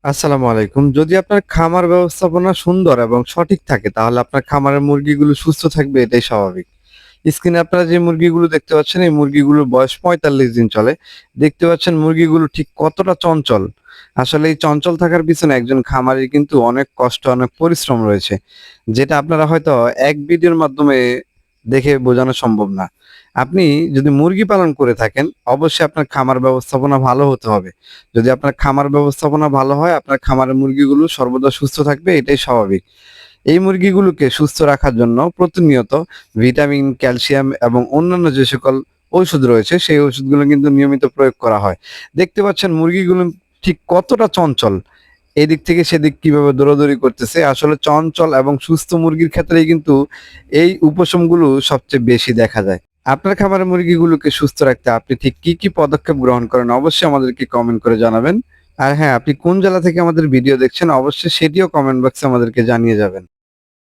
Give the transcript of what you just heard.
আসসালামু আলাইকুম। যদি আপনার খামার ব্যবস্থাপনা সুন্দর এবং সঠিক থাকে তাহলে আপনার খামারের মুরগিগুলো সুস্থ থাকবে এটাই স্বাভাবিক। স্ক্রিনে আপনারা যে মুরগিগুলো দেখতে পাচ্ছেন এই মুরগিগুলোর বয়স ৪৫ দিন চলে। দেখতে পাচ্ছেন মুরগিগুলো ঠিক কতটা চঞ্চল। আসলে এই চঞ্চল থাকার পিছনে একজন খামারির কিন্তু অনেক কষ্ট, অনেক পরিশ্রম রয়েছে। যেটা আপনারা হয়তো এক ভিডিওর মাধ্যমে দেখে বোঝানো সম্ভব না। আপনি যদি মুরগি পালন করে থাকেন, অবশ্যই আপনার খামার ব্যবস্থাপনা ভালো হতে হবে। যদি আপনার খামার ব্যবস্থাপনা ভালো হয়, আপনার খামারের মুরগিগুলো সর্বদা সুস্থ থাকবে এটাই স্বাভাবিক। এই মুরগিগুলোকে সুস্থ রাখার জন্য প্রতিনিয়ত ভিটামিন, ক্যালসিয়াম এবং অন্যান্য যে সকল ঔষধ রয়েছে, সেই ওষুধগুলো কিন্তু নিয়মিত প্রয়োগ করা হয়। দেখতে পাচ্ছেন মুরগিগুলো ঠিক কতটা চঞ্চল। এদিক থেকে সেদিক কিভাবে দৌড়াদৌড়ি করতেছে। আসলে চঞ্চল এবং সুস্থ মুরগির ক্ষেত্রেই কিন্তু এই উপশমগুলো সবচেয়ে বেশি দেখা যায়। আপনার খামারের মুরগিগুলোকে সুস্থ রাখতে আপনি ঠিক কি পদক্ষেপ গ্রহণ করেন? অবশ্যই আমাদেরকে কমেন্ট করে জানাবেন। আর হ্যাঁ, আপনি কোন জেলা থেকে আমাদের ভিডিও দেখছেন অবশ্যই সেটিও কমেন্ট বক্সে আমাদেরকে জানিয়ে যাবেন।